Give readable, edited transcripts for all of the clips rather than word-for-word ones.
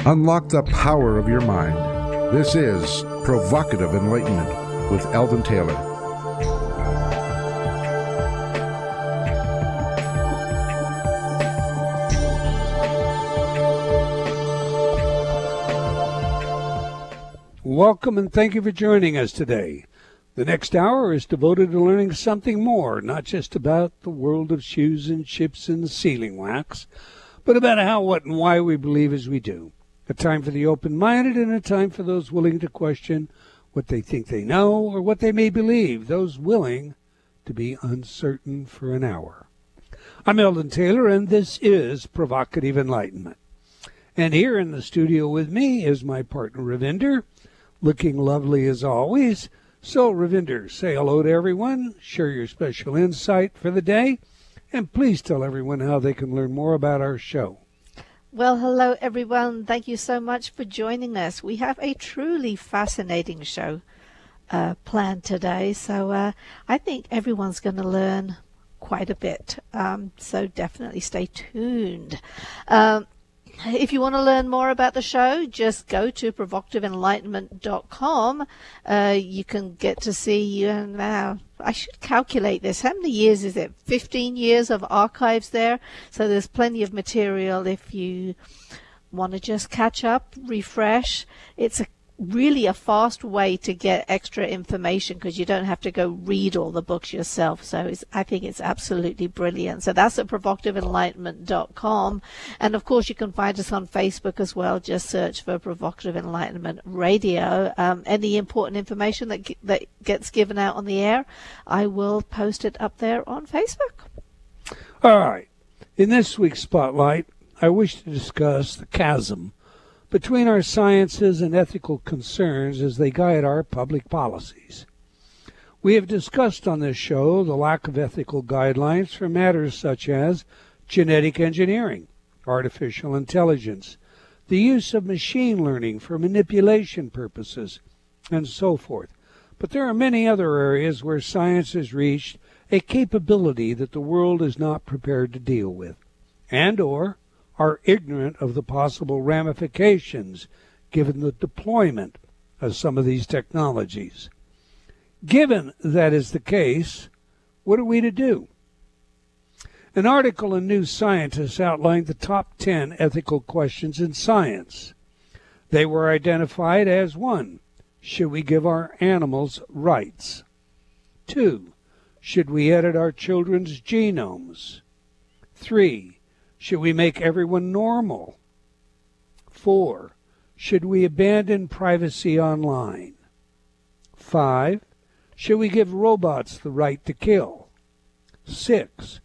Unlock the power of your mind. This is Provocative Enlightenment with Eldon Taylor. Welcome and thank you for joining us today. The next hour is devoted to learning something more, not just about the world of shoes and ships and sealing wax, but about how, what, and why we believe as we do. A time for the open-minded and a time for those willing to question what they think they know or what they may believe, those willing to be uncertain for an hour. I'm Eldon Taylor, and this is Provocative Enlightenment. And here in the studio with me is my partner, Ravinder, looking lovely as always. So, Ravinder, say hello to everyone, share your special insight for the day, and please tell everyone how they can learn more about our show. Well, hello, everyone. Thank you so much for joining us. We have a truly fascinating show planned today, so I think everyone's going to learn quite a bit. So definitely stay tuned. If you want to learn more about the show, just go to provocativeenlightenment.com. You can get to see, I should calculate this. How many years is it? 15 years of archives there. So there's plenty of material if you want to just catch up, refresh. It's really a fast way to get extra information because you don't have to go read all the books yourself. So I think it's absolutely brilliant. So that's at provocativeenlightenment.com. And of course, you can find us on Facebook as well. Just search for Provocative Enlightenment Radio. Any important information that gets given out on the air, I will post it up there on Facebook. All right. In this week's Spotlight, I wish to discuss the chasm between our sciences and ethical concerns as they guide our public policies. We have discussed on this show the lack of ethical guidelines for matters such as genetic engineering, artificial intelligence, the use of machine learning for manipulation purposes, and so forth. But there are many other areas where science has reached a capability that the world is not prepared to deal with, and/or are ignorant of the possible ramifications given the deployment of some of these technologies. Given that is the case, what are we to do? An article in New Scientist outlined the top 10 ethical questions in science. They were identified as 1. Should we give our animals rights? 2. Should we edit our children's genomes? 3. Should we make everyone normal? 4. Should we abandon privacy online? 5. Should we give robots the right to kill? 6.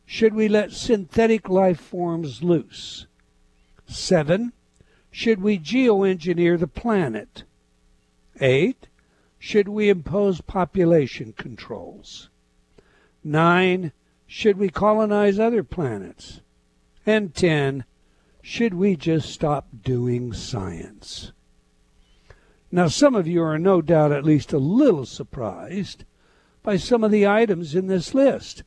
Should we let synthetic life forms loose? 7. Should we geoengineer the planet? 8. Should we impose population controls? 9. Should we colonize other planets? And 10, should we just stop doing science? Now, some of you are no doubt at least a little surprised by some of the items in this list.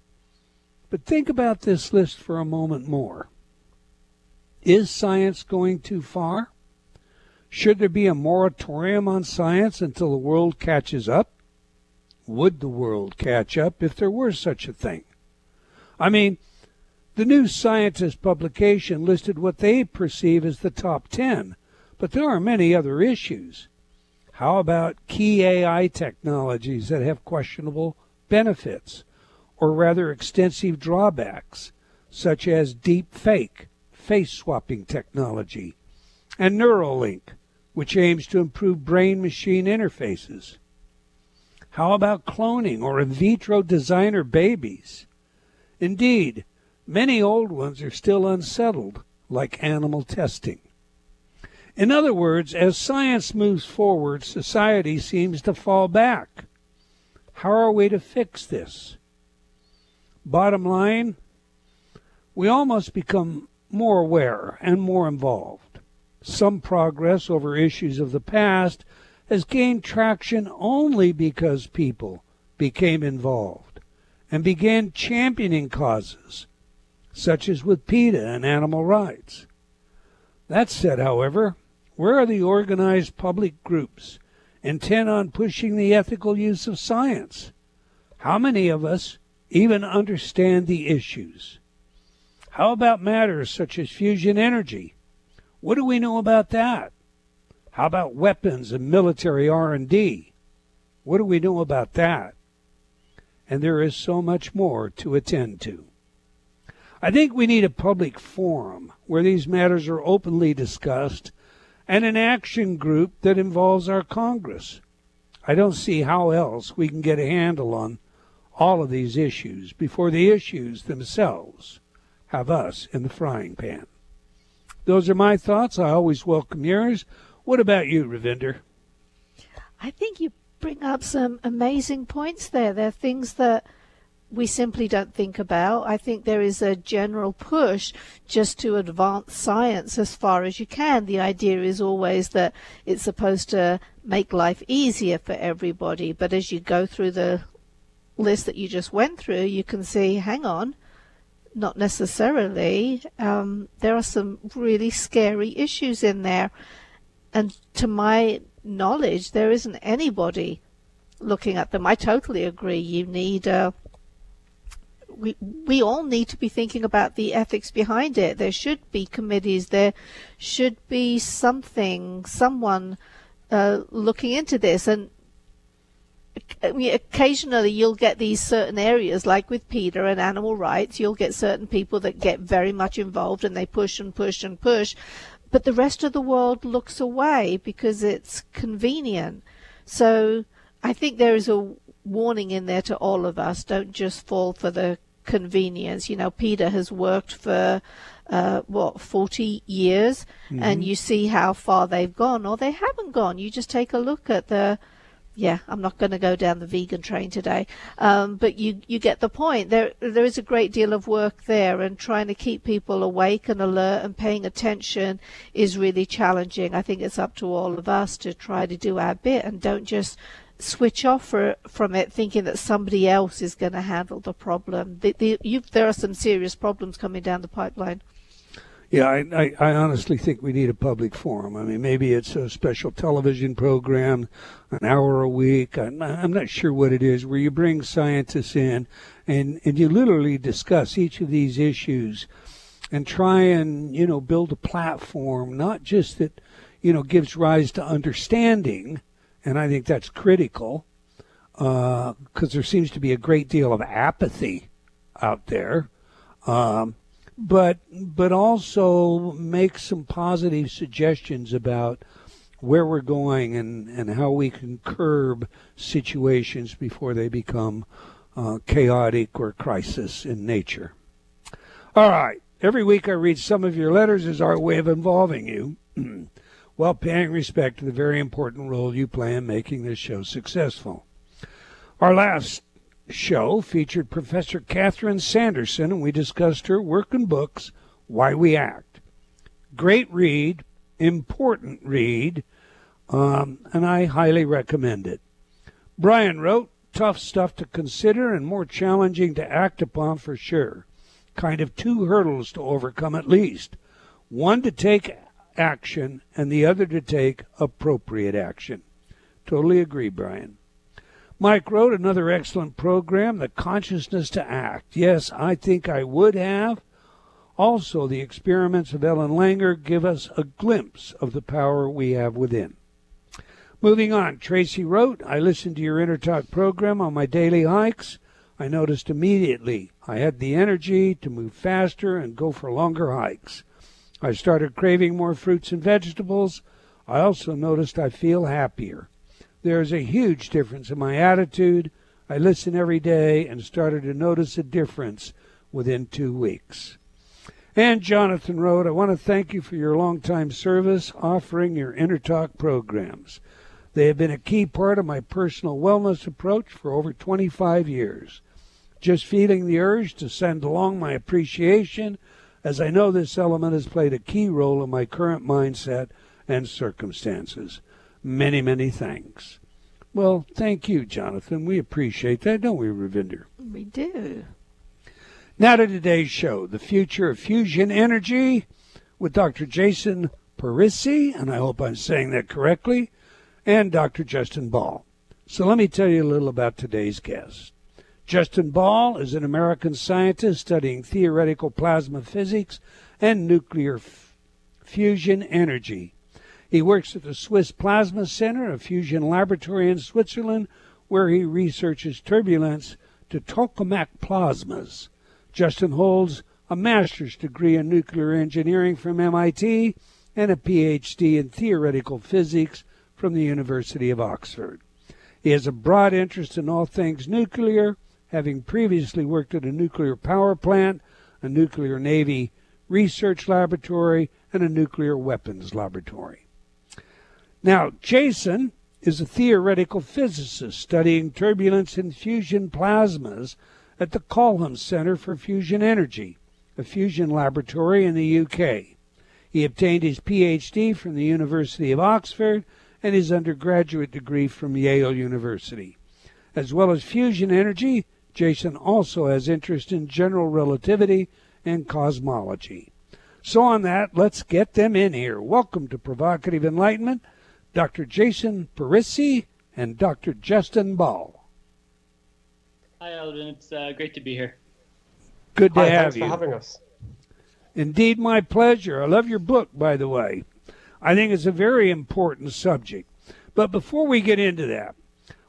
But think about this list for a moment more. Is science going too far? Should there be a moratorium on science until the world catches up? Would the world catch up if there were such a thing? I mean, the New Scientist publication listed what they perceive as the top 10, but there are many other issues. How about key AI technologies that have questionable benefits, or rather extensive drawbacks, such as deep fake, face-swapping technology, and Neuralink, which aims to improve brain-machine interfaces? How about cloning or in vitro designer babies? Indeed, many old ones are still unsettled, like animal testing. In other words, as science moves forward, society seems to fall back. How are we to fix this? Bottom line, we all must become more aware and more involved. Some progress over issues of the past has gained traction only because people became involved and began championing causes such as with PETA and animal rights. That said, however, where are the organized public groups intent on pushing the ethical use of science? How many of us even understand the issues? How about matters such as fusion energy? What do we know about that? How about weapons and military R&D? What do we know about that? And there is so much more to attend to. I think we need a public forum where these matters are openly discussed and an action group that involves our Congress. I don't see how else we can get a handle on all of these issues before the issues themselves have us in the frying pan. Those are my thoughts. I always welcome yours. What about you, Ravinder? I think you bring up some amazing points there. There are things that we simply don't think about. I think there is a general push just to advance science as far as you can. The idea is always that it's supposed to make life easier for everybody. But as you go through the list that you just went through, you can see, hang on, not necessarily. There are some really scary issues in there. And to my knowledge, there isn't anybody looking at them. I totally agree. You need we all need to be thinking about the ethics behind it. There should be committees. There should be someone looking into this. And I mean, occasionally you'll get these certain areas, like with PETA and animal rights, you'll get certain people that get very much involved and they push and push and push. But the rest of the world looks away because it's convenient. So I think there is a warning in there to all of us. Don't just fall for the convenience. You know, PETA has worked for 40 years, and you see how far they've gone, or they haven't gone. You just take a look at I'm not going to go down the vegan train today, but you get the point. There is a great deal of work there, and trying to keep people awake and alert and paying attention is really challenging. I think it's up to all of us to try to do our bit and don't just switch off from it thinking that somebody else is going to handle the problem. There are some serious problems coming down the pipeline. Yeah, I honestly think we need a public forum. I mean, maybe it's a special television program, an hour a week. I'm not sure what it is, where you bring scientists in and you literally discuss each of these issues and try and, build a platform, not just that, gives rise to understanding. And I think that's critical because there seems to be a great deal of apathy out there. But also make some positive suggestions about where we're going and how we can curb situations before they become chaotic or crisis in nature. All right. Every week I read some of your letters as our way of involving you while paying respect to the very important role you play in making this show successful. Our last show featured Professor Catherine Sanderson, and we discussed her work and books, Why We Act. Great read, important read, and I highly recommend it. Brian wrote, tough stuff to consider and more challenging to act upon for sure. Kind of two hurdles to overcome at least. One to take action and the other to take appropriate action. Totally agree, Brian. Mike wrote, another excellent program, The Consciousness to Act. Yes, I think I would have. Also, the experiments of Ellen Langer give us a glimpse of the power we have within. Moving on, Tracy wrote, I listened to your InterTalk program on my daily hikes. I noticed immediately I had the energy to move faster and go for longer hikes. I started craving more fruits and vegetables. I also noticed I feel happier. There's a huge difference in my attitude. I listen every day and started to notice a difference within 2 weeks. And Jonathan wrote, I want to thank you for your long-time service offering your InterTalk programs. They have been a key part of my personal wellness approach for over 25 years. Just feeling the urge to send along my appreciation, as I know this element has played a key role in my current mindset and circumstances. Many, many thanks. Well, thank you, Jonathan. We appreciate that, don't we, Ravinder? We do. Now to today's show, The Future of Fusion Energy with Dr. Jason Parisi, and I hope I'm saying that correctly, and Dr. Justin Ball. So let me tell you a little about today's guest. Justin Ball is an American scientist studying theoretical plasma physics and nuclear fusion energy. He works at the Swiss Plasma Center, a fusion laboratory in Switzerland, where he researches turbulence to tokamak plasmas. Justin holds a master's degree in nuclear engineering from MIT and a PhD in theoretical physics from the University of Oxford. He has a broad interest in all things nuclear, having previously worked at a nuclear power plant, a nuclear navy research laboratory, and a nuclear weapons laboratory. Now, Jason is a theoretical physicist studying turbulence in fusion plasmas at the Colham Center for Fusion Energy, a fusion laboratory in the UK. He obtained his PhD from the University of Oxford and his undergraduate degree from Yale University. As well as fusion energy, Jason also has interest in general relativity and cosmology. So on that, let's get them in here. Welcome to Provocative Enlightenment, Dr. Jason Parisi and Dr. Justin Ball. Hi, Eldon. It's great to be here. Good to have Thanks you. for having us. Indeed, my pleasure. I love your book, by the way. I think it's a very important subject. But before we get into that,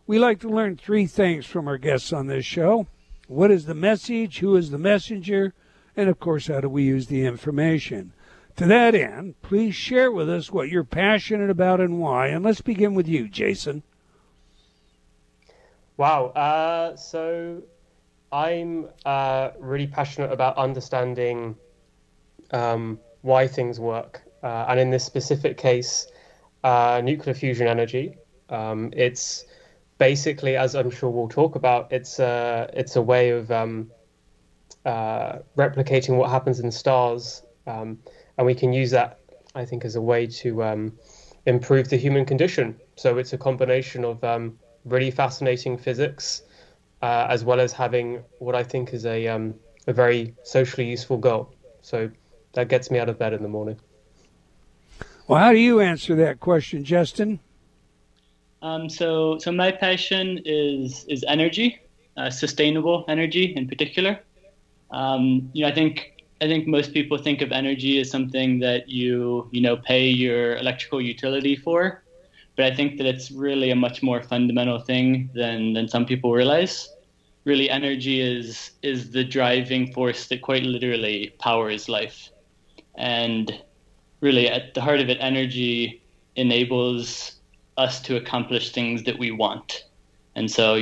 we like to learn three things from our guests on this show. What is the message? Who is the messenger? And, of course, how do we use the information? To that end, please share with us what you're passionate about and why. And let's begin with you, Jason. Wow. So I'm really passionate about understanding why things work. And in this specific case, nuclear fusion energy. It's basically, as I'm sure we'll talk about, it's a way of replicating what happens in stars. And we can use that, I think, as a way to improve the human condition. So it's a combination of really fascinating physics, as well as having what I think is a very socially useful goal. So that gets me out of bed in the morning. Well, how do you answer that question, Justin? So my passion is energy, sustainable energy in particular. I think most people think of energy as something that you pay your electrical utility for, but I think that it's really a much more fundamental thing than some people realize. Really, energy is the driving force that quite literally powers life. And really, at the heart of it, energy enables us to accomplish things that we want. And so,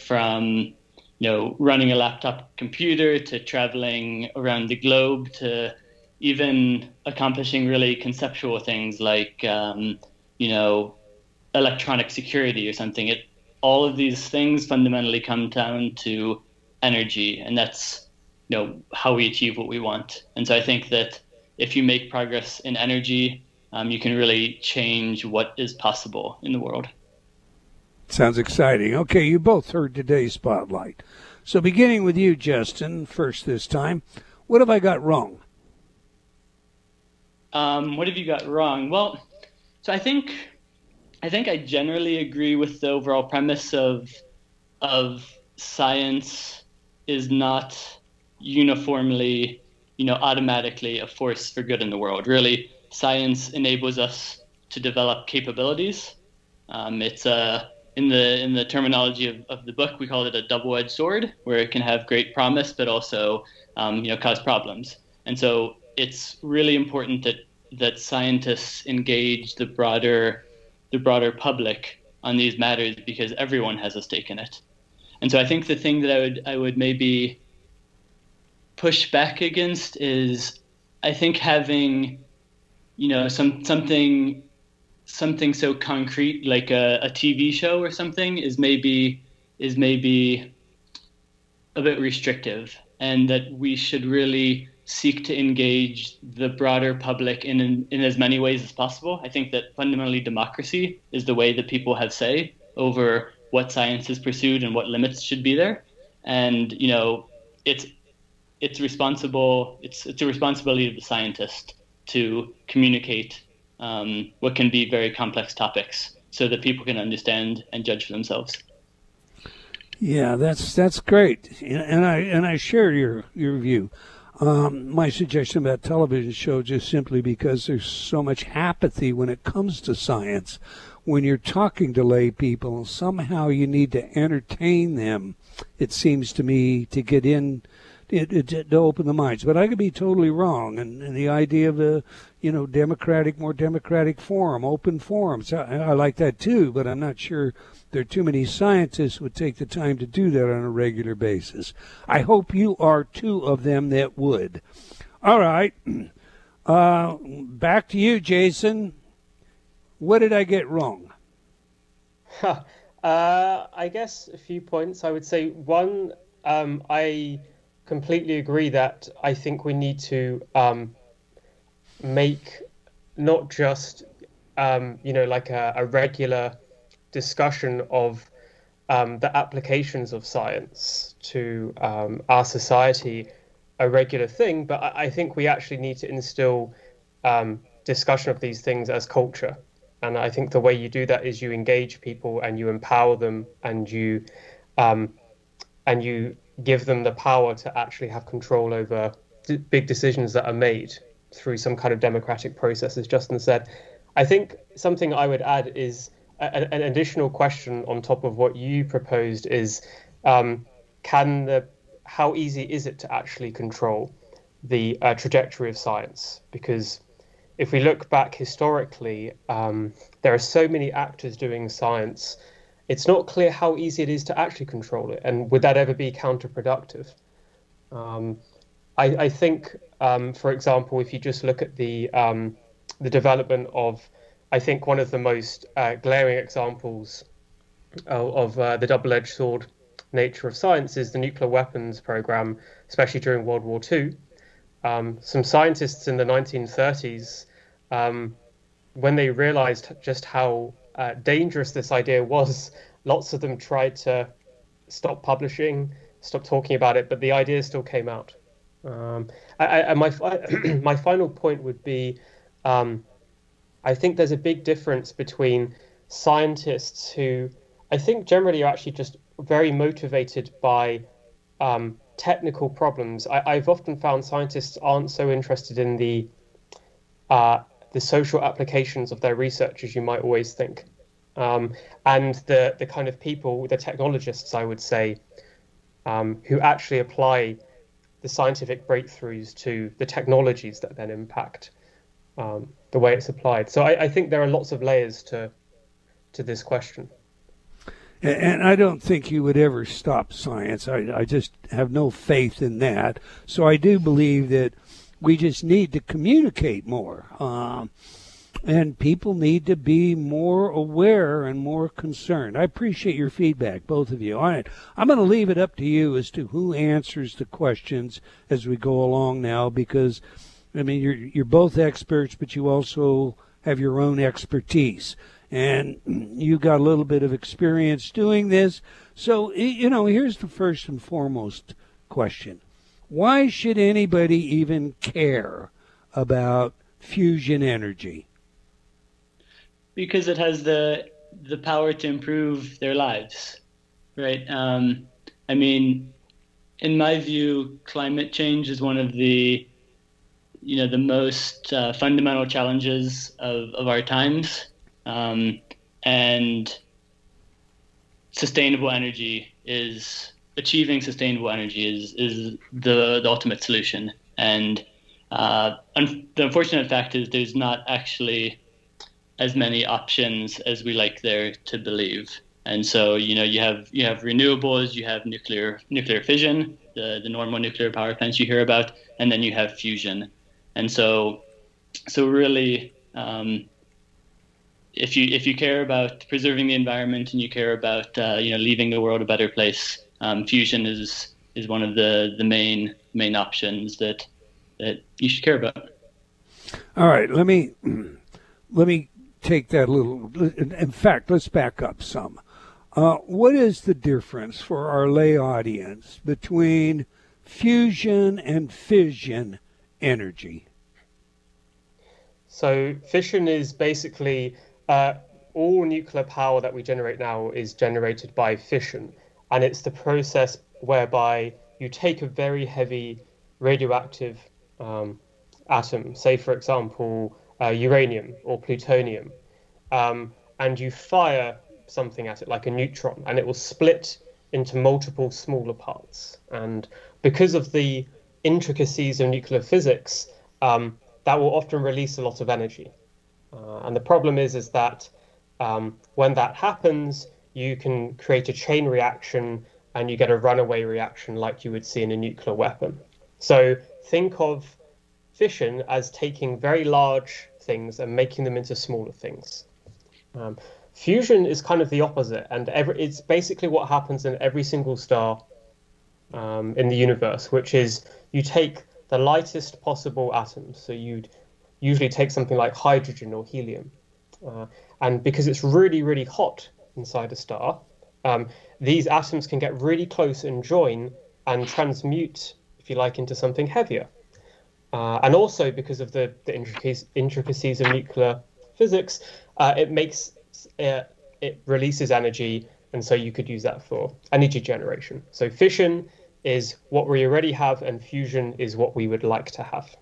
from running a laptop computer to traveling around the globe to even accomplishing really conceptual things like, electronic security or something. All of these things fundamentally come down to energy, and that's, how we achieve what we want. And so I think that if you make progress in energy, you can really change what is possible in the world. Sounds exciting. Okay, you both heard today's spotlight. So beginning with you, Justin, first this time, what have I got wrong? What have you got wrong? Well, so I think I generally agree with the overall premise of science is not uniformly, automatically a force for good in the world. Really, science enables us to develop capabilities. It's in the terminology of the book, we call it a double-edged sword, where it can have great promise, but also, cause problems. And so it's really important that scientists engage the broader public on these matters, because everyone has a stake in it. And so I think the thing that I would maybe push back against is, I think having, something so concrete like a TV show or something is maybe a bit restrictive, and that we should really seek to engage the broader public in as many ways as possible. I think that fundamentally democracy is the way that people have say over what science is pursued and what limits should be there. And, it's a responsibility of the scientist to communicate what can be very complex topics so that people can understand and judge for themselves. Yeah, that's great, and I share your view. My suggestion about television shows just simply because there's so much apathy when it comes to science. When you're talking to lay people, somehow you need to entertain them, it seems to me, to get in, to open the minds. But I could be totally wrong. And the idea of a, more democratic forum, open forums, I like that too, but I'm not sure there are too many scientists who would take the time to do that on a regular basis. I hope you are two of them that would. All right. Back to you, Jason. What did I get wrong? I guess a few points. I would say one, I completely agree that I think we need to make not just, like a regular discussion of the applications of science to our society a regular thing, but I think we actually need to instill discussion of these things as culture. And I think the way you do that is you engage people and you empower them and you give them the power to actually have control over big decisions that are made through some kind of democratic process, as Justin said. I think something I would add is an additional question on top of what you proposed is, how easy is it to actually control the trajectory of science? Because if we look back historically, there are so many actors doing science. It's not clear how easy it is to actually control it, and would that ever be counterproductive? I think, for example, if you just look at the development of, I think one of the most glaring examples of the double-edged sword nature of science is the nuclear weapons program, especially during World War II. Some scientists in the 1930s, when they realized just how dangerous this idea was, lots of them tried to stop publishing, stop talking about it, but the idea still came out. My final point would be, I think there's a big difference between scientists who I think generally are actually just very motivated by technical problems. I've often found scientists aren't so interested in the social applications of their research as you might always think. And the kind of people, the technologists, I would say, who actually apply the scientific breakthroughs to the technologies that then impact the way it's applied. So I think there are lots of layers to this question. And I don't think you would ever stop science. I just have no faith in that. So I do believe that we just need to communicate more. And people need to be more aware and more concerned. I appreciate your feedback, both of you. All right, I'm going to leave it up to you as to who answers the questions as we go along now, because, I mean, you're both experts, but you also have your own expertise. And you got a little bit of experience doing this. So, here's the first and foremost question. Why should anybody even care about fusion energy? Because it has the power to improve their lives, right? I mean, in my view, climate change is one of the most fundamental challenges of our times. And achieving sustainable energy is the ultimate solution. And the unfortunate fact is there's not actually as many options as we like there to believe. And so, you have renewables, you have nuclear fission, the normal nuclear power plants you hear about, and then you have fusion. And so really, if you care about preserving the environment and you care about leaving the world a better place, fusion is one of the main options that you should care about. All right, let me take that a little. In fact, let's back up some. What is the difference for our lay audience between fusion and fission energy? So fission is basically all nuclear power that we generate now is generated by fission, and it's the process whereby you take a very heavy radioactive atom, say for example uranium or plutonium, and you fire something at it like a neutron, and it will split into multiple smaller parts. And because of the intricacies of nuclear physics, that will often release a lot of energy. And the problem is that when that happens, you can create a chain reaction and you get a runaway reaction like you would see in a nuclear weapon. So think of fission as taking very large things and making them into smaller things. Fusion is kind of the opposite, and it's basically what happens in every single star in the universe, which is you take the lightest possible atoms. So you'd usually take something like hydrogen or helium. And because it's really, really hot inside a star, these atoms can get really close and join and transmute, if you like, into something heavier. And also because of the intricacies of nuclear physics, it releases energy, and so you could use that for energy generation. So fission is what we already have, and fusion is what we would like to have.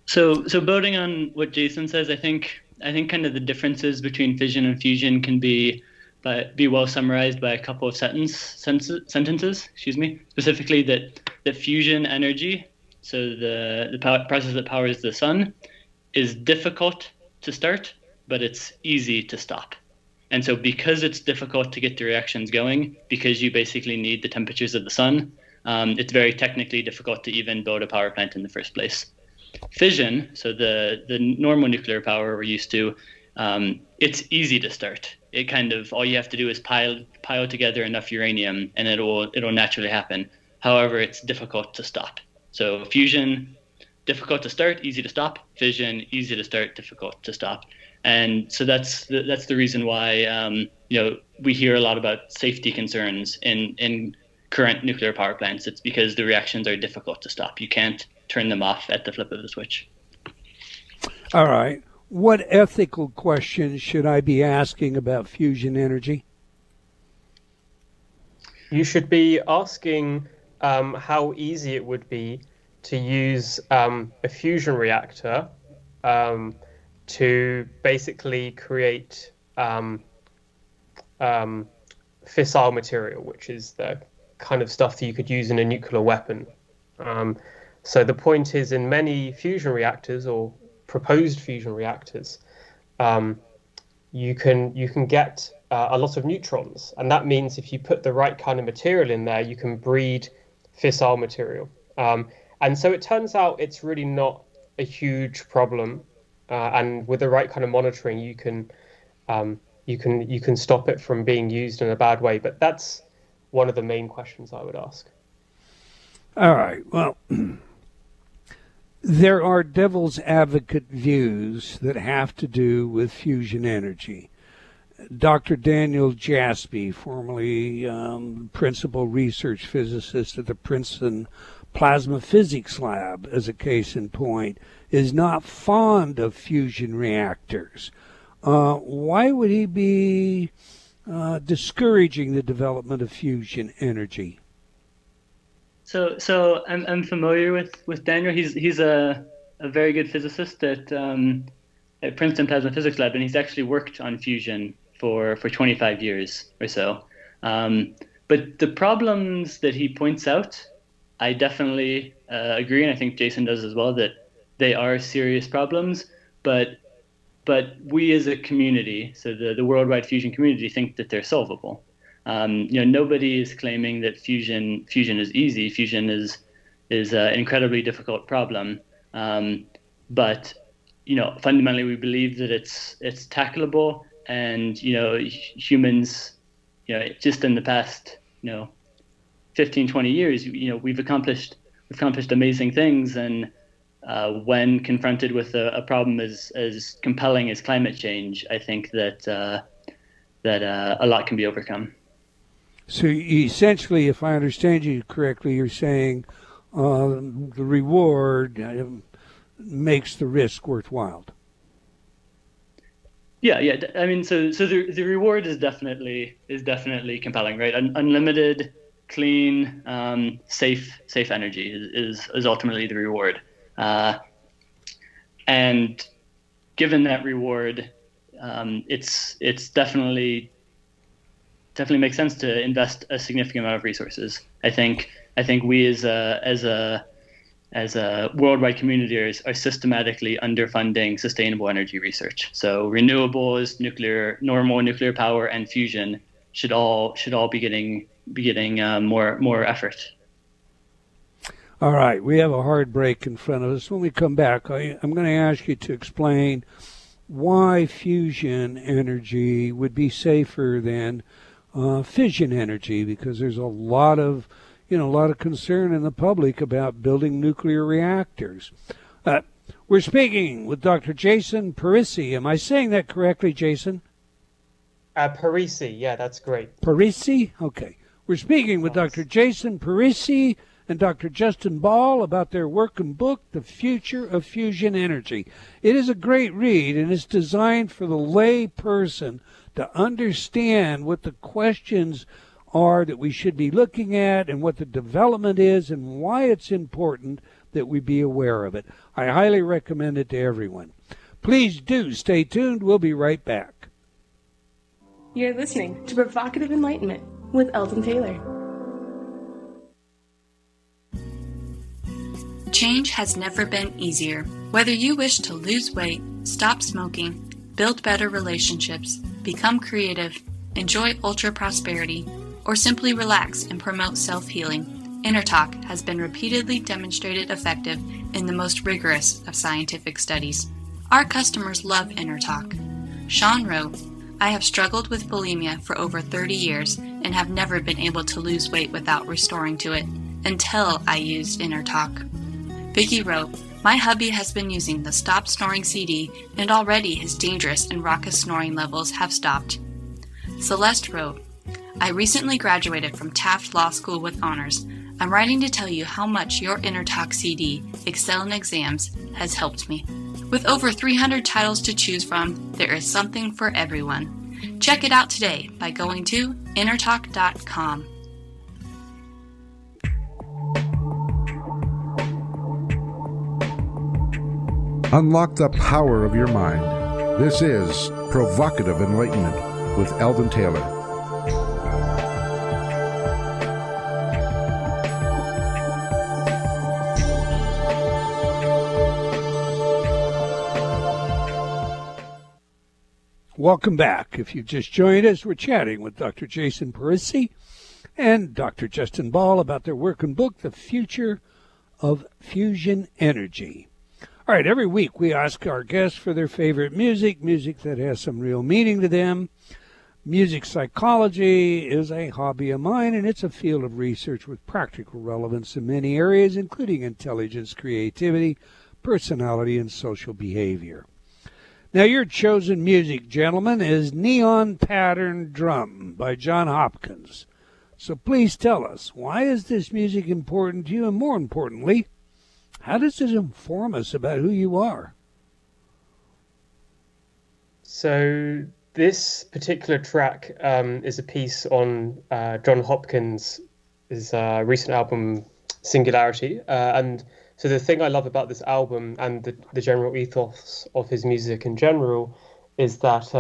So building on what Jason says, I think kind of the differences between fission and fusion can be well summarized by a couple of sentences. Specifically that fusion energy, so the process that powers the sun, is difficult to start, but it's easy to stop. And so because it's difficult to get the reactions going, because you basically need the temperatures of the sun, it's very technically difficult to even build a power plant in the first place. Fission, so the normal nuclear power we're used to, it's easy to start. It kind of, all you have to do is pile together enough uranium and it'll naturally happen. However, it's difficult to stop. So fusion, difficult to start, easy to stop. Fission, easy to start, difficult to stop. And so that's the reason why we hear a lot about safety concerns in current nuclear power plants. It's because the reactions are difficult to stop. You can't turn them off at the flip of the switch. All right. What ethical questions should I be asking about fusion energy? You should be asking how easy it would be to use a fusion reactor to basically create fissile material, which is the kind of stuff that you could use in a nuclear weapon. So the point is, in many fusion reactors or proposed fusion reactors, you can get a lot of neutrons, and that means if you put the right kind of material in there, you can breed fissile material. And so it turns out it's really not a huge problem, and with the right kind of monitoring, you can stop it from being used in a bad way. But that's one of the main questions I would ask. All right. Well, there are devil's advocate views that have to do with fusion energy. Dr. Daniel Jaspy, formerly principal research physicist at the Princeton Plasma Physics Lab, as a case in point, is not fond of fusion reactors. Why would he be discouraging the development of fusion energy? So I'm familiar with Daniel. He's a very good physicist at Princeton Plasma Physics Lab, and he's actually worked on fusion for 25 years or so. But the problems that he points out, I definitely agree, and I think Jason does as well, that they are serious problems. But we as a community, so the worldwide fusion community, think that they're solvable. Nobody is claiming that fusion is easy. Fusion is an incredibly difficult problem. But fundamentally, we believe that it's tackleable. And humans, just in the past 15, 20 years, we've accomplished amazing things. And when confronted with a problem as compelling as climate change, I think that a lot can be overcome. So essentially, if I understand you correctly, you're saying the reward makes the risk worthwhile. Yeah. I mean, so the reward is definitely compelling, right? Unlimited, clean, safe energy is ultimately the reward. And given that reward, it's definitely makes sense to invest a significant amount of resources. I think we as a worldwide community are systematically underfunding sustainable energy research. So renewables, normal nuclear power, and fusion should all be getting more effort. All right, we have a hard break in front of us. When we come back, I'm going to ask you to explain why fusion energy would be safer than fission energy, because there's a lot of concern in the public about building nuclear reactors. We're speaking with Dr. Jason Parisi. Am I saying that correctly, Jason? Parisi, yeah, that's great. Parisi? Okay. We're speaking with Dr. Jason Parisi and Dr. Justin Ball about their work and book, The Future of Fusion Energy. It is a great read, and it's designed for the lay person to understand what the questions are that we should be looking at and what the development is and why it's important that we be aware of it. I highly recommend it to everyone. Please do stay tuned. We'll be right back. You're listening to Provocative Enlightenment with Eldon Taylor. Change has never been easier. Whether you wish to lose weight, stop smoking, build better relationships, become creative, enjoy ultra prosperity, or simply relax and promote self-healing, InnerTalk has been repeatedly demonstrated effective in the most rigorous of scientific studies. Our customers love InnerTalk. Sean wrote, "I have struggled with bulimia for over 30 years and have never been able to lose weight without restoring to it until I used InnerTalk." Vicky wrote, "My hubby has been using the Stop Snoring CD and already his dangerous and raucous snoring levels have stopped." Celeste wrote, "I recently graduated from Taft Law School with honors. I'm writing to tell you how much your InnerTalk CD, Excel in Exams, has helped me. With over 300 titles to choose from, there is something for everyone. Check it out today by going to innertalk.com. Unlock the power of your mind. This is Provocative Enlightenment with Eldon Taylor. Welcome back. If you've just joined us, we're chatting with Dr. Jason Parisi and Dr. Justin Ball about their work and book, The Future of Fusion Energy. All right, every week we ask our guests for their favorite music that has some real meaning to them. Music psychology is a hobby of mine, and it's a field of research with practical relevance in many areas, including intelligence, creativity, personality, and social behavior. Now, your chosen music, gentlemen, is Neon Pattern Drum by John Hopkins. So please tell us, why is this music important to you, and more importantly, how does it inform us about who you are? So this particular track is a piece on John Hopkins' recent album Singularity. And so the thing I love about this album and the general ethos of his music in general is that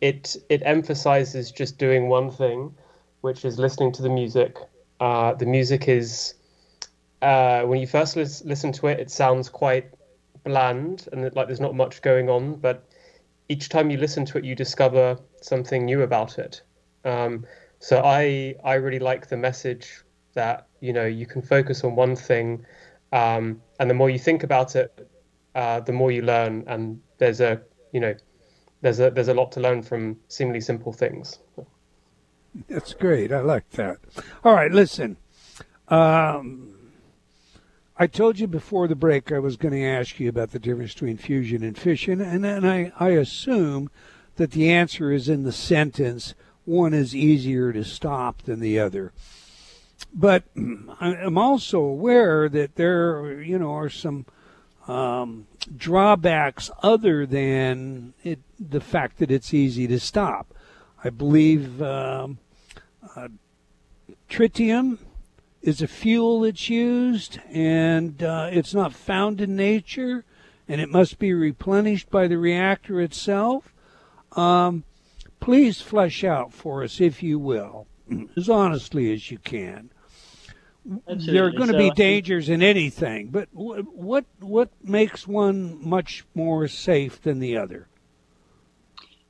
it emphasizes just doing one thing, which is listening to the music. The music is... when you first listen to it, it sounds quite bland and like there's not much going on. But each time you listen to it, you discover something new about it. So I really like the message that, you can focus on one thing, and the more you think about it, the more you learn. And there's a lot to learn from seemingly simple things. That's great. I like that. All right, listen. I told you before the break I was going to ask you about the difference between fusion and fission, and then I assume that the answer is in the sentence, one is easier to stop than the other. But I'm also aware that there, are some drawbacks other than the fact that it's easy to stop. I believe tritium is a fuel that's used, and it's not found in nature, and it must be replenished by the reactor itself. Please flesh out for us, if you will, as honestly as you can. Absolutely. There are going to be dangers in anything, but what makes one much more safe than the other?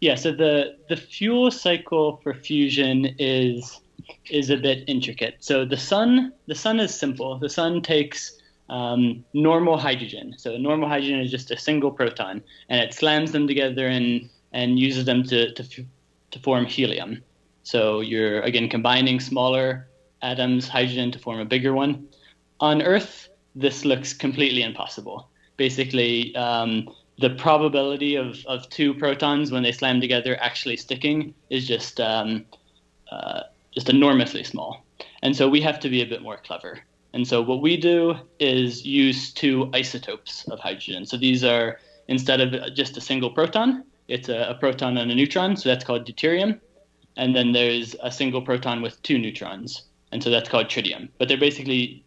Yeah, so the fuel cycle for fusion is a bit intricate. So the sun is simple. The sun takes normal hydrogen. So normal hydrogen is just a single proton, and it slams them together and uses them to form helium. So you're again combining smaller atoms, hydrogen, to form a bigger one. On Earth, this looks completely impossible. Basically, the probability of two protons when they slam together actually sticking is just enormously small. And so we have to be a bit more clever. And so what we do is use two isotopes of hydrogen. So these are, instead of just a single proton, it's a proton and a neutron, so that's called deuterium. And then there's a single proton with two neutrons, and so that's called tritium. But they're basically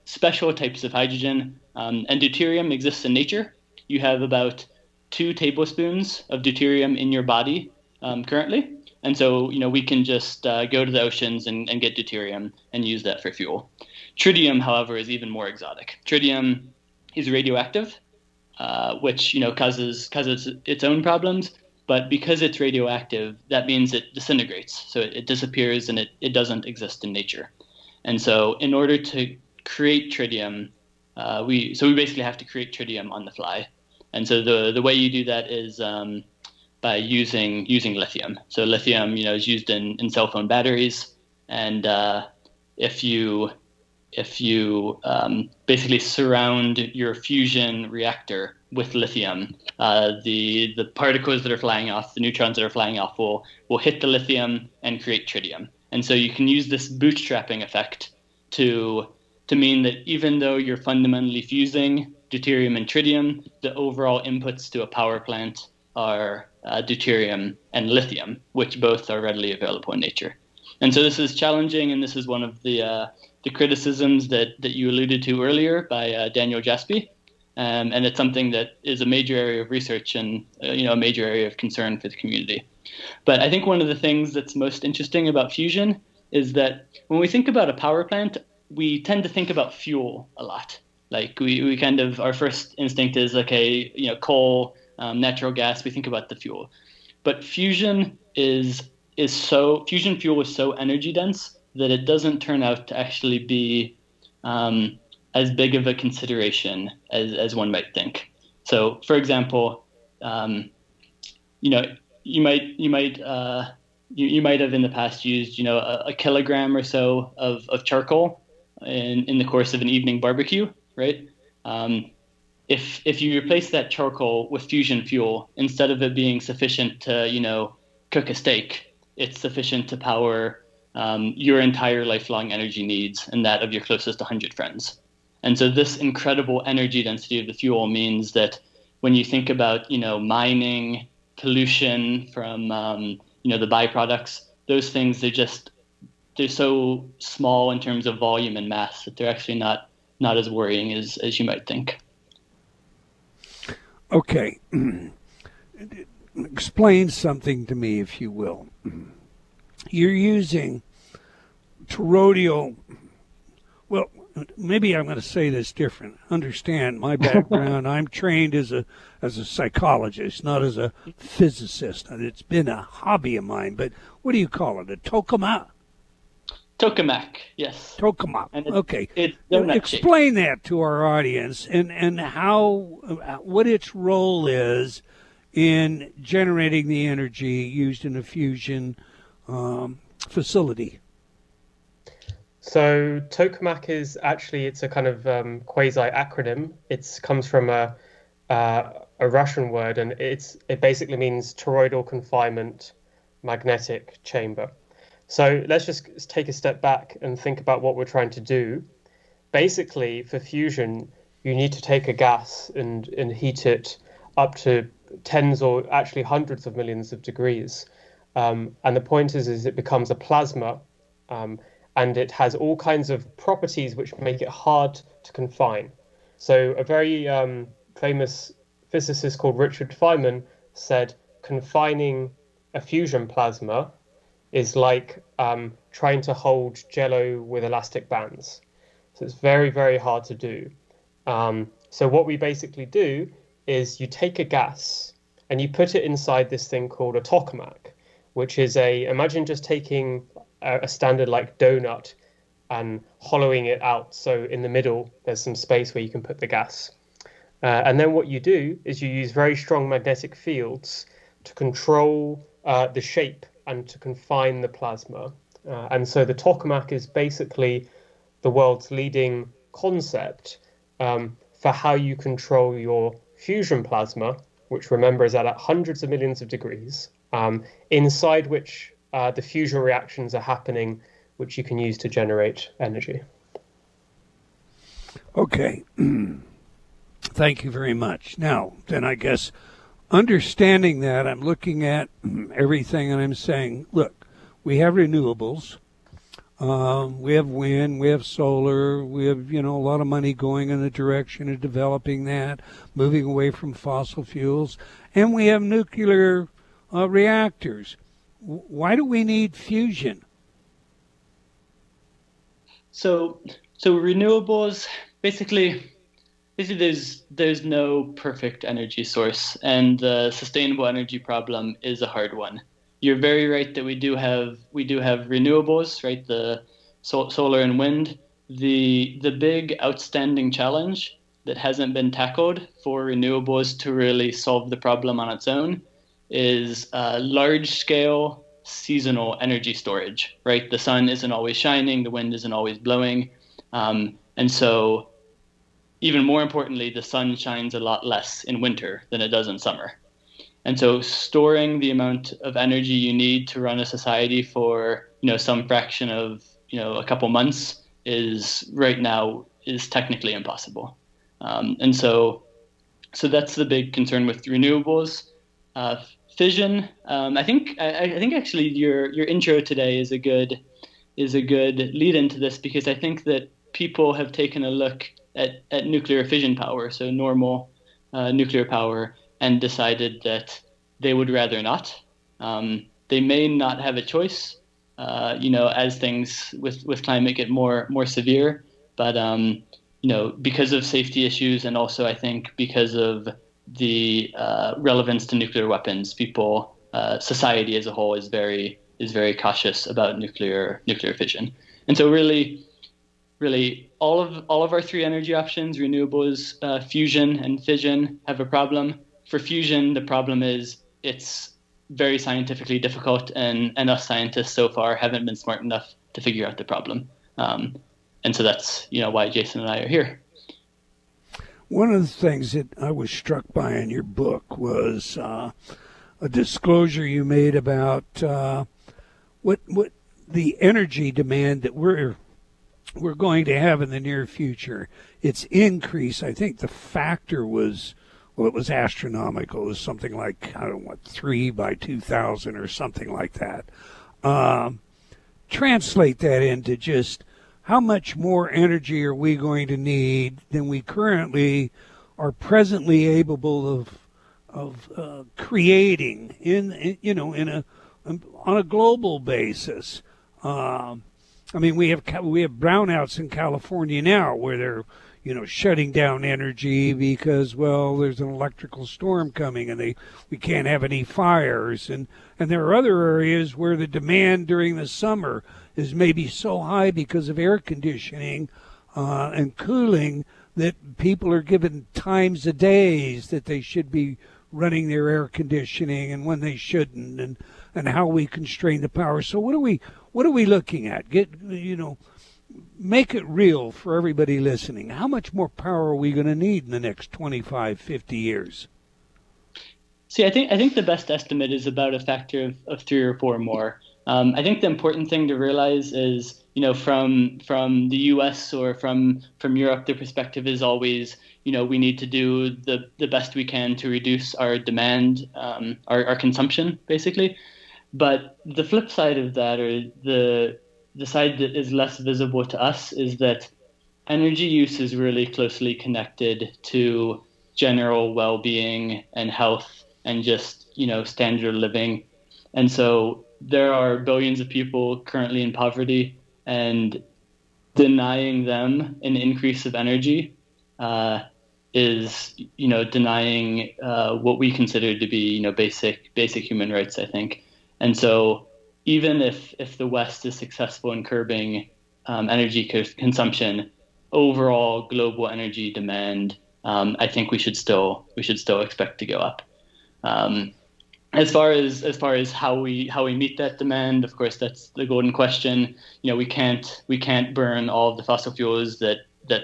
special types of hydrogen, and deuterium exists in nature. You have about 2 tablespoons of deuterium in your body currently. And so, we can just go to the oceans and get deuterium and use that for fuel. Tritium, however, is even more exotic. Tritium is radioactive, which, causes its own problems. But because it's radioactive, that means it disintegrates. So it disappears and it doesn't exist in nature. And so in order to create tritium, we basically have to create tritium on the fly. And so the way you do that is by using lithium. So lithium, is used in cell phone batteries. And if you basically surround your fusion reactor with lithium, the particles that are flying off, the neutrons that are flying off, will hit the lithium and create tritium. And so you can use this bootstrapping effect to mean that even though you're fundamentally fusing deuterium and tritium, the overall inputs to a power plant are deuterium and lithium, which both are readily available in nature. And so this is challenging, and this is one of the criticisms that you alluded to earlier by Daniel Jaspy. And it's something that is a major area of research and a major area of concern for the community. But I think one of the things that's most interesting about fusion is that when we think about a power plant, we tend to think about fuel a lot. Like we kind of, our first instinct is, okay, coal, natural gas, we think about the fuel. But fusion fusion fuel is so energy dense that it doesn't turn out to actually be as big of a consideration as one might think. So, for example, you might have in the past used a kilogram or so of charcoal in the course of an evening barbecue, right? If you replace that charcoal with fusion fuel, instead of it being sufficient to cook a steak, it's sufficient to power your entire lifelong energy needs and that of your closest 100 friends. And so this incredible energy density of the fuel means that when you think about, mining, pollution from, the byproducts, those things, they're so small in terms of volume and mass that they're actually not as worrying as you might think. Okay. Explain something to me, if you will. You're using toroidal. Well, maybe I'm going to say this different. Understand my background. I'm trained as a psychologist, not as a physicist. It's been a hobby of mine. But what do you call it? A tokamak? Tokamak, yes. Tokamak. Okay. Explain that to our audience and what its role is in generating the energy used in a fusion facility. So tokamak is actually, it's a kind of quasi acronym. It comes from a Russian word, and it basically means toroidal confinement magnetic chamber. So let's just take a step back and think about what we're trying to do. Basically, for fusion, you need to take a gas and heat it up to tens or actually hundreds of millions of degrees. And the point is it becomes a plasma, and it has all kinds of properties which make it hard to confine. So a very famous physicist called Richard Feynman said confining a fusion plasma is like trying to hold jello with elastic bands. So it's very, very hard to do. So what we basically do is you take a gas and you put it inside this thing called a tokamak, which is imagine just taking a standard like donut and hollowing it out. So in the middle, there's some space where you can put the gas. And then what you do is you use very strong magnetic fields to control the shape and to confine the plasma. And so the tokamak is basically the world's leading concept for how you control your fusion plasma, which remember is at hundreds of millions of degrees, inside which the fusion reactions are happening, which you can use to generate energy. Okay. Thank you very much. Now, then I guess understanding that, I'm looking at everything and I'm saying, look, we have renewables. We have wind, we have solar, we have, a lot of money going in the direction of developing that, moving away from fossil fuels, and we have nuclear reactors. Why do we need fusion? So renewables, basically there's no perfect energy source, and the sustainable energy problem is a hard one. You're very right that we do have renewables, right? The solar and wind. The big outstanding challenge that hasn't been tackled for renewables to really solve the problem on its own is large scale seasonal energy storage, right? The sun isn't always shining, the wind isn't always blowing, and so even more importantly, the sun shines a lot less in winter than it does in summer. And so storing the amount of energy you need to run a society for, some fraction of, a couple months is technically impossible. And so that's the big concern with renewables. Fission, I think actually your intro today is a good lead into this, because I think that people have taken a look at nuclear fission power, so normal nuclear power, and decided that they would rather not. They may not have a choice, as things with climate get more severe, but because of safety issues, and also I think because of the relevance to nuclear weapons, society as a whole is very cautious about nuclear fission. And so really all of our three energy options, renewables, fusion, and fission, have a problem. For fusion, the problem is it's very scientifically difficult, and us scientists so far haven't been smart enough to figure out the problem. And so that's why Jason and I are here. One of the things that I was struck by in your book was a disclosure you made about what the energy demand that we're going to have in the near future. Its increase, I think the factor was, it was astronomical. It was something like, 3 by 2000 or something like that. Translate that into just how much more energy are we going to need than we currently are presently able of creating on a global basis. We have brownouts in California now where they're shutting down energy because, there's an electrical storm coming and we can't have any fires. And there are other areas where the demand during the summer is maybe so high because of air conditioning and cooling that people are given times of days that they should be running their air conditioning and when they shouldn't, and how we constrain the power. So what are we looking at? Make it real for everybody listening. How much more power are we going to need in the next 25, 50 years? See, I think the best estimate is about a factor of 3 or 4 more. I think the important thing to realize is, from the U.S. or from Europe, the perspective is always, we need to do the best we can to reduce our demand, our consumption, basically. But the flip side of that, or the side that is less visible to us, is that energy use is really closely connected to general well-being and health and just, standard of living. And so there are billions of people currently in poverty, and denying them an increase of energy is, denying what we consider to be, basic human rights, I think. And so even if the West is successful in curbing energy consumption, overall global energy demand, I think we should still expect to go up. As far as how we meet that demand, of course, that's the golden question. We can't burn all of the fossil fuels that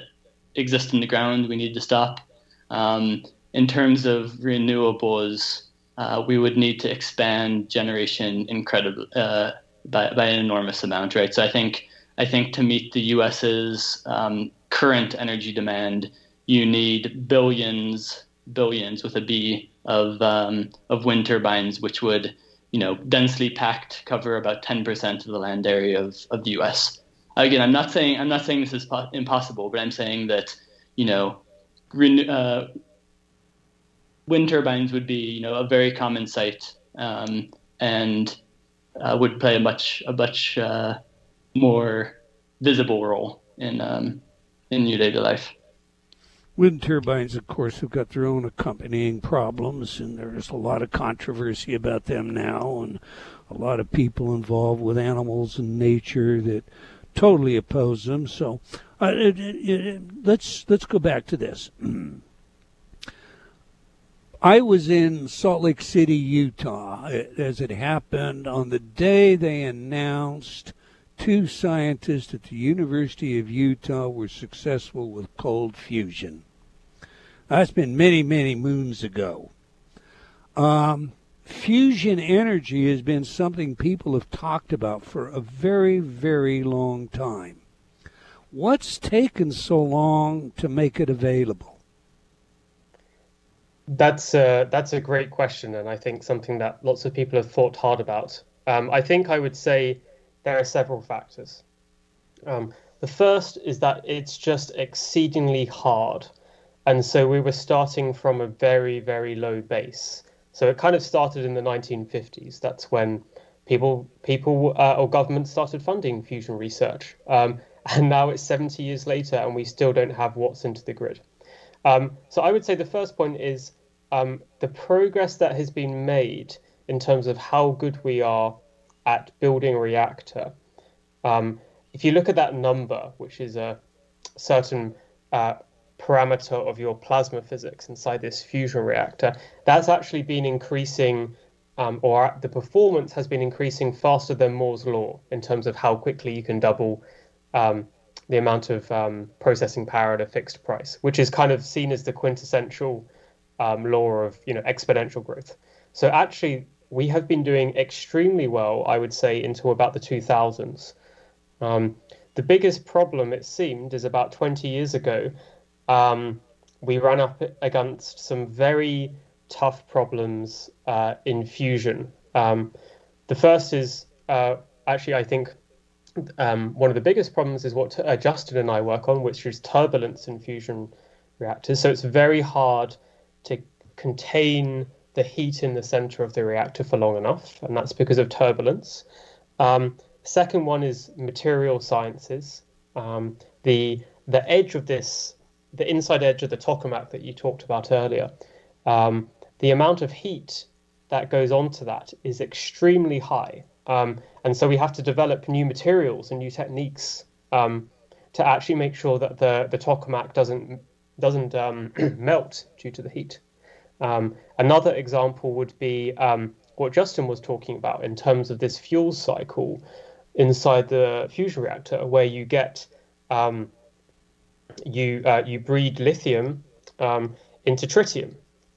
exist in the ground. We need to stop. In terms of renewables, we would need to expand generation incredibly by an enormous amount, right? So I think to meet the U.S.'s current energy demand, you need billions with a B of wind turbines, which would, densely packed, cover about 10% of the land area of the U.S. Again, I'm not saying this is impossible, but I'm saying that, wind turbines would be, a very common sight, and would play a much more visible role in your daily life. Wind turbines, of course, have got their own accompanying problems, and there's a lot of controversy about them now, and a lot of people involved with animals and nature that totally oppose them. So let's go back to this. I was in Salt Lake City, Utah, as it happened on the day they announced 2 scientists at the University of Utah were successful with cold fusion. That's been many, many moons ago. Fusion energy has been something people have talked about for a very, very long time. What's taken so long to make it available? That's a great question, and I think something that lots of people have thought hard about. I think I would say there are several factors. The first is that it's just exceedingly hard. And so we were starting from a very, very low base. So it kind of started in the 1950s. That's when people or governments started funding fusion research. And now it's 70 years later, and we still don't have watts into the grid. So I would say the first point is the progress that has been made in terms of how good we are at building a reactor. If you look at that number, which is a certain parameter of your plasma physics inside this fusion reactor, that's actually been increasing, or the performance has been increasing faster than Moore's law in terms of how quickly you can double the amount of processing power at a fixed price, which is kind of seen as the quintessential law of exponential growth. So actually, we have been doing extremely well, I would say, until about the 2000s. The biggest problem, it seemed, is about 20 years ago, we ran up against some very tough problems in fusion. The first is actually, I think, one of the biggest problems is what Justin and I work on, which is turbulence in fusion reactors. So it's very hard to contain the heat in the center of the reactor for long enough, and that's because of turbulence. Second one is material sciences. The edge of this, the inside edge of the tokamak that you talked about earlier, the amount of heat that goes onto that is extremely high. And so we have to develop new materials and new techniques to actually make sure that the tokamak doesn't melt due to the heat. Another example would be what Justin was talking about in terms of this fuel cycle inside the fusion reactor, where you get you breed lithium into tritium,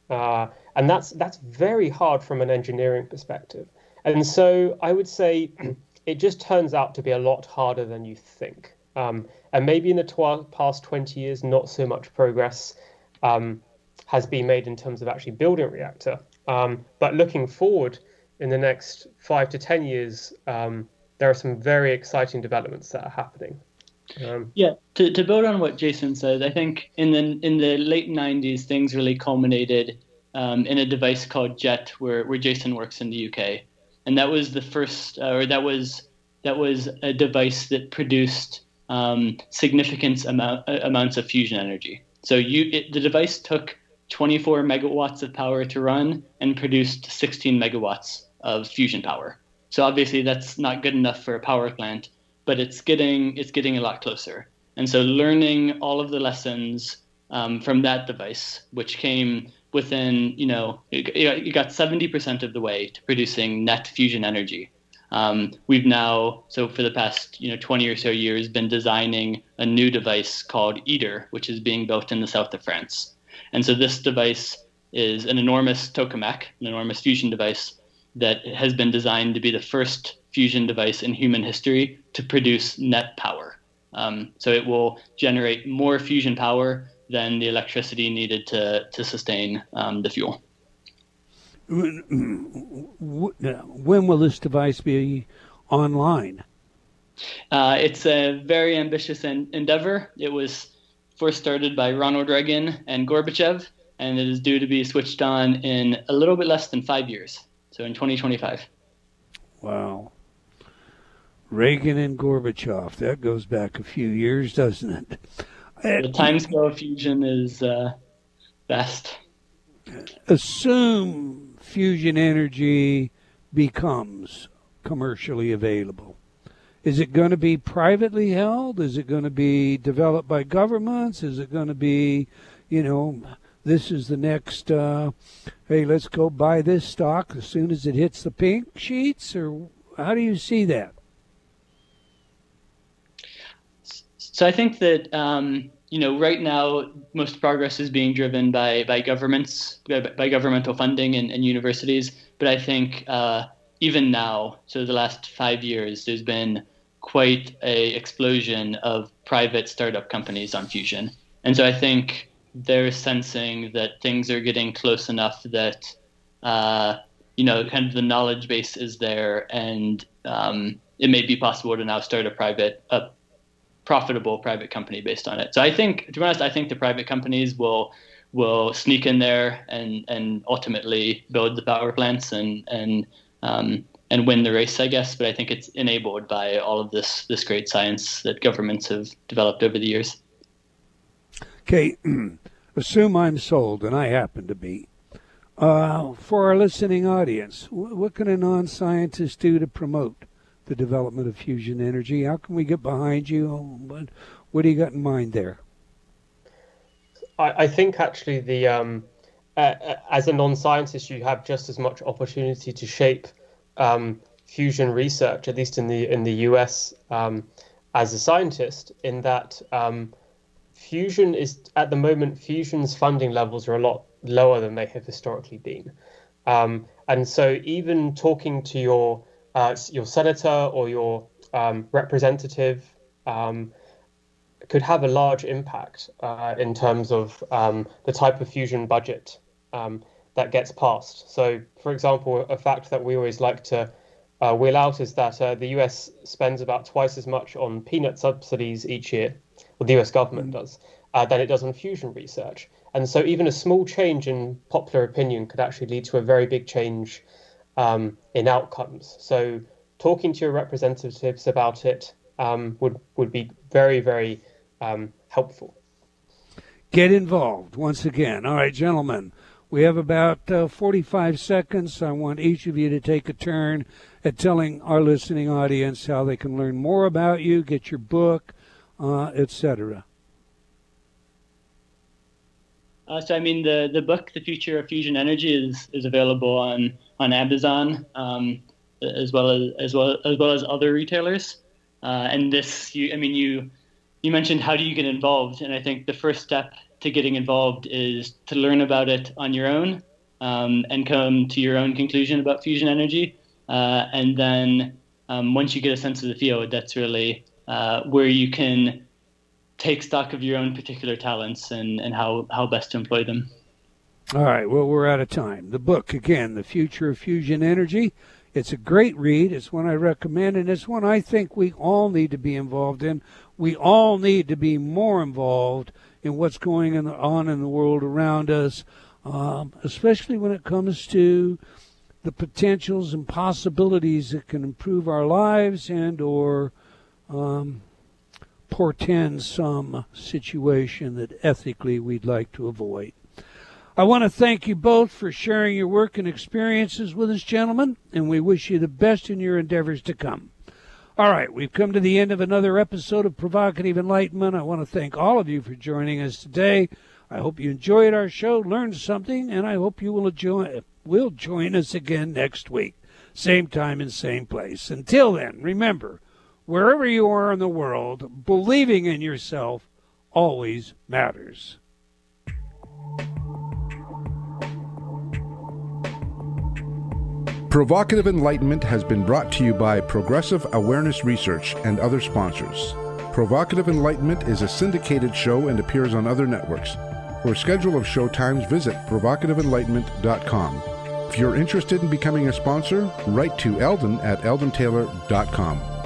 and that's very hard from an engineering perspective. And so I would say it just turns out to be a lot harder than you think. And maybe in the past 20 years, not so much progress has been made in terms of actually building a reactor. But looking forward in the next 5 to 10 years, there are some very exciting developments that are happening. To build on what Jason said, I think in the late 90s, things really culminated in a device called JET, where Jason works in the UK. And that was the first, that was a device that produced significant amounts of fusion energy. So the device took 24 megawatts of power to run and produced 16 megawatts of fusion power. So obviously that's not good enough for a power plant, but it's getting a lot closer. And so learning all of the lessons from that device, which came within, you got 70% of the way to producing net fusion energy. We've now, so for the past 20 or so years, been designing a new device called ITER, which is being built in the south of France. And so this device is an enormous tokamak, an enormous fusion device that has been designed to be the first fusion device in human history to produce net power. So it will generate more fusion power than the electricity needed to sustain the fuel. When will this device be online? It's a very ambitious endeavor. It was first started by Ronald Reagan and Gorbachev, and it is due to be switched on in a little bit less than 5 years, so in 2025. Wow. Reagan and Gorbachev, that goes back a few years, doesn't it? The timescale of fusion is vast. Assume fusion energy becomes commercially available. Is it going to be privately held? Is it going to be developed by governments? Is it going to be, this is the next, hey, let's go buy this stock as soon as it hits the pink sheets? Or how do you see that? So I think that, right now, most progress is being driven by governments, by governmental funding and universities. But I think even now, so the last 5 years, there's been quite a explosion of private startup companies on fusion. And so I think they're sensing that things are getting close enough that, kind of the knowledge base is there, and it may be possible to now start a profitable private company based on it. So I think, to be honest, I think the private companies will sneak in there and ultimately build the power plants and win the race, I guess. But I think it's enabled by all of this great science that governments have developed over the years. Okay, assume I'm sold, and I happen to be. For our listening audience, what can a non-scientist do to promote the development of fusion energy? How can we get behind you? What do you got in mind there? I think actually as a non-scientist, you have just as much opportunity to shape fusion research, at least in the US, as a scientist, in that fusion is, at the moment, fusion's funding levels are a lot lower than they have historically been. And so even talking to your senator or your representative could have a large impact in terms of the type of fusion budget that gets passed. So, for example, a fact that we always like to wheel out is that the US spends about twice as much on peanut subsidies each year, or the US government does, than it does on fusion research. And so even a small change in popular opinion could actually lead to a very big change in outcomes. So talking to your representatives about it would be very, very helpful. Get involved once again. All right, gentlemen, we have about 45 seconds. I want each of you to take a turn at telling our listening audience how they can learn more about you, get your book, etc. So I mean, the book, The Future of Fusion Energy, is available on Amazon, as well as other retailers. And this, you mentioned, how do you get involved? And I think the first step to getting involved is to learn about it on your own, and come to your own conclusion about fusion energy. And then once you get a sense of the field, that's really where you can take stock of your own particular talents and how best to employ them. All right, well, we're out of time. The book, again, The Future of Fusion Energy. It's a great read. It's one I recommend, and it's one I think we all need to be involved in. We all need to be more involved in what's going on in the world around us, especially when it comes to the potentials and possibilities that can improve our lives and or portend some situation that ethically we'd like to avoid. I want to thank you both for sharing your work and experiences with us, gentlemen, and we wish you the best in your endeavors to come. All right, we've come to the end of another episode of Provocative Enlightenment. I want to thank all of you for joining us today. I hope you enjoyed our show, learned something, and I hope you will join us again next week. Same time and same place. Until then, remember, wherever you are in the world, believing in yourself always matters. Provocative Enlightenment has been brought to you by Progressive Awareness Research and other sponsors. Provocative Enlightenment is a syndicated show and appears on other networks. For a schedule of show times, visit provocativeenlightenment.com. If you're interested in becoming a sponsor, write to Eldon at eldontaylor.com.